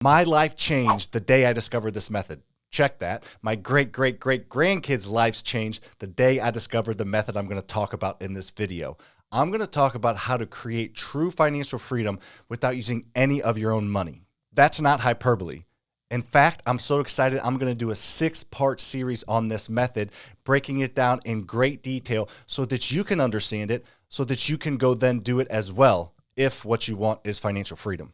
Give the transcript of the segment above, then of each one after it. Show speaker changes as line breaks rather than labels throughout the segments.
My life changed the day I discovered this method. Check that. My great-great-great-grandkids' lives changed the day I discovered the method I'm going to talk about in this video. I'm going to talk about how to create true financial freedom without using any of your own money. That's not hyperbole. In fact, I'm so excited, I'm going to do a 6-part series on this method, breaking it down in great detail so that you can understand it, so that you can go then do it as well if what you want is financial freedom.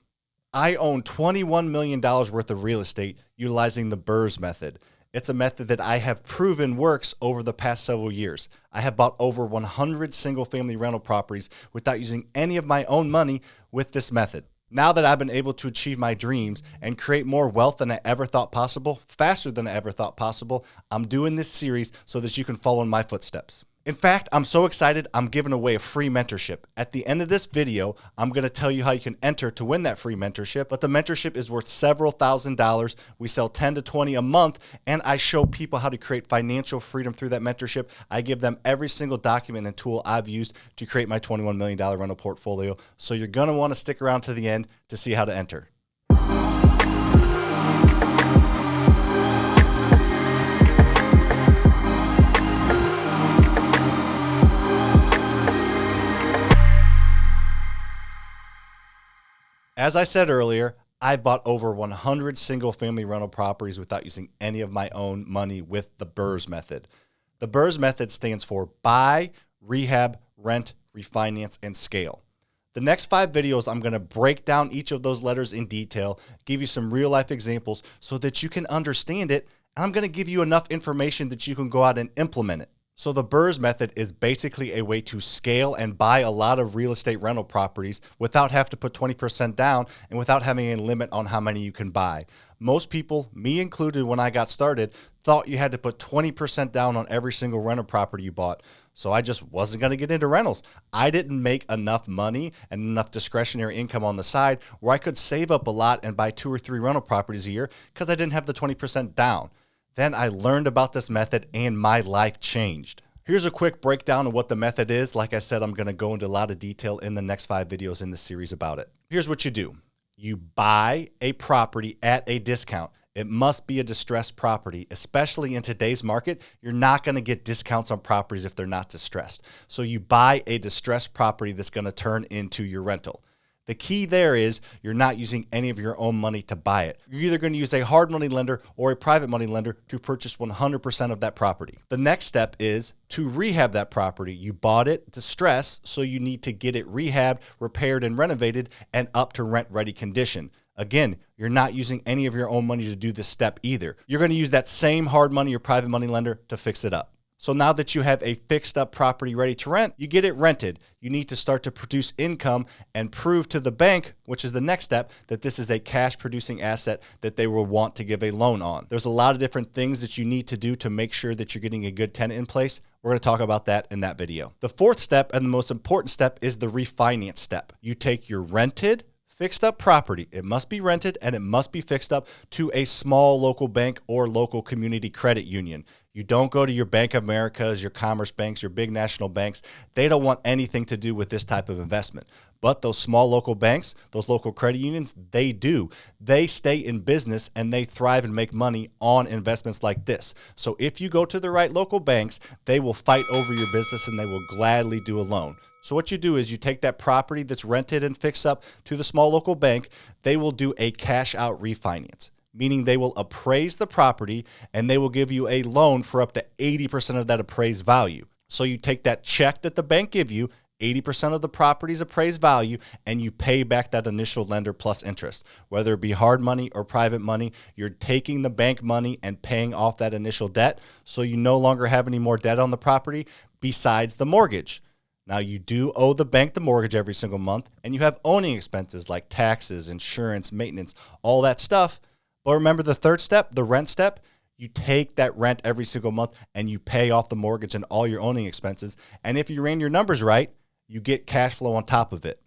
I own $21 million worth of real estate utilizing the BRRRR method. It's a method that I have proven works over the past several years. I have bought over 100 single-family rental properties without using any of my own money with this method. Now that I've been able to achieve my dreams and create more wealth than I ever thought possible, faster than I ever thought possible, I'm doing this series so that you can follow in my footsteps. In fact, I'm so excited, I'm giving away a free mentorship. At the end of this video, I'm going to tell you how you can enter to win that free mentorship, but the mentorship is worth several $1,000s. We sell 10 to 20 a month, and I show people how to create financial freedom through that mentorship. I give them every single document and tool I've used to create my $21 million rental portfolio. So you're going to want to stick around to the end to see how to enter. As I said earlier, I bought over 100 single-family rental properties without using any of my own money with the BRRRR method. The BRRRR method stands for Buy, Rehab, Rent, Refinance, and Scale. The next 5 videos, I'm going to break down each of those letters in detail, give you some real-life examples so that you can understand it, and I'm going to give you enough information that you can go out and implement it. So the BRRRR method is basically a way to scale and buy a lot of real estate rental properties without having to put 20% down and without having a limit on how many you can buy. Most people, me included when I got started, thought you had to put 20% down on every single rental property you bought. So I just wasn't going to get into rentals. I didn't make enough money and enough discretionary income on the side where I could save up a lot and buy 2 or 3 rental properties a year because I didn't have the 20% down. Then I learned about this method and my life changed. Here's a quick breakdown of what the method is. Like I said, I'm going to go into a lot of detail in the next 5 videos in this series about it. Here's what you do. You buy a property at a discount. It must be a distressed property, especially in today's market. You're not going to get discounts on properties if they're not distressed. So you buy a distressed property that's going to turn into your rental. The key there is you're not using any of your own money to buy it. You're either going to use a hard money lender or a private money lender to purchase 100% of that property. The next step is to rehab that property. You bought it distressed, so you need to get it rehabbed, repaired, and renovated and up to rent-ready condition. Again, you're not using any of your own money to do this step either. You're going to use that same hard money or private money lender to fix it up. So now that you have a fixed up property ready to rent, you get it rented. You need to start to produce income and prove to the bank, which is the next step, that this is a cash producing asset that they will want to give a loan on. There's a lot of different things that you need to do to make sure that you're getting a good tenant in place. We're going to talk about that in that video. The 4th step and the most important step is the refinance step. You take your rented, fixed up property. It must be rented and it must be fixed up to a small local bank or local community credit union. You don't go to your Bank of Americas, your Commerce banks, your big national banks. They don't want anything to do with this type of investment. But those small local banks, those local credit unions, they do. They stay in business and they thrive and make money on investments like this. So if you go to the right local banks, they will fight over your business and they will gladly do a loan. So what you do is you take that property that's rented and fixed up to the small local bank. They will do a cash out refinance, meaning they will appraise the property and they will give you a loan for up to 80% of that appraised value. So you take that check that the bank give you, 80% of the property's appraised value, and you pay back that initial lender plus interest. Whether it be hard money or private money, you're taking the bank money and paying off that initial debt, so you no longer have any more debt on the property besides the mortgage. Now, you do owe the bank the mortgage every single month, and you have owning expenses like taxes, insurance, maintenance, all that stuff. But remember the 3rd step, the rent step? You take that rent every single month and you pay off the mortgage and all your owning expenses. And if you ran your numbers right, you get cash flow on top of it.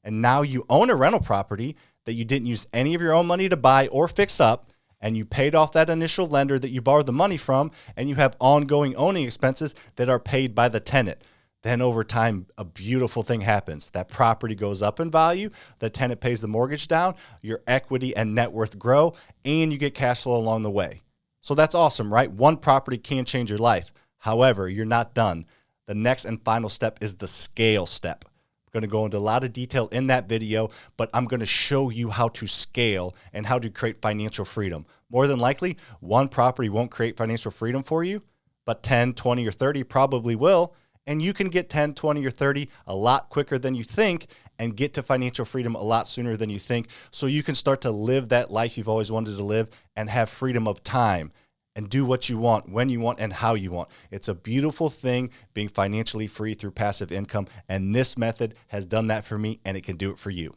And now you own a rental property that you didn't use any of your own money to buy or fix up, and you paid off that initial lender that you borrowed the money from, and you have ongoing owning expenses that are paid by the tenant. Then over time, a beautiful thing happens. That property goes up in value, the tenant pays the mortgage down, your equity and net worth grow, and you get cash flow along the way. So that's awesome, right? One property can change your life. However, you're not done. The next and final step is the scale step. I'm going to go into a lot of detail in that video, but I'm going to show you how to scale and how to create financial freedom. More than likely, one property won't create financial freedom for you, but 10, 20, or 30 probably will. And you can get 10, 20, or 30 a lot quicker than you think and get to financial freedom a lot sooner than you think, so you can start to live that life you've always wanted to live and have freedom of time and do what you want, when you want, and how you want. It's a beautiful thing being financially free through passive income, and this method has done that for me, and it can do it for you.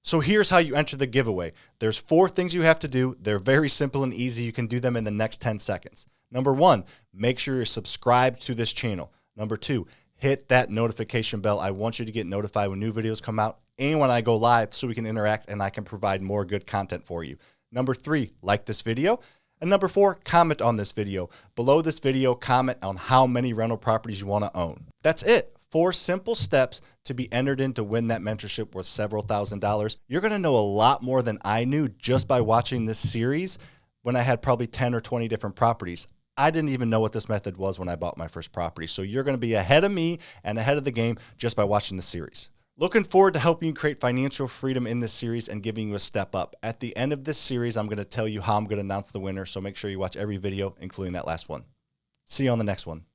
So here's how you enter the giveaway. There's 4 things you have to do. They're very simple and easy. You can do them in the next 10 seconds. Number 1, make sure you're subscribed to this channel. Number 2, hit that notification bell. I want you to get notified when new videos come out and when I go live, so we can interact and I can provide more good content for you. Number 3, like this video. And number 4, comment on this video. Below this video, comment on how many rental properties you want to own. That's it. 4 simple steps to be entered in to win that mentorship worth several $1,000s. You're going to know a lot more than I knew just by watching this series when I had probably 10 or 20 different properties. I didn't even know what this method was when I bought my first property. So you're going to be ahead of me and ahead of the game just by watching this series. Looking forward to helping you create financial freedom in this series and giving you a step up. At the end of this series, I'm going to tell you how I'm going to announce the winner. So make sure you watch every video, including that last one. See you on the next one.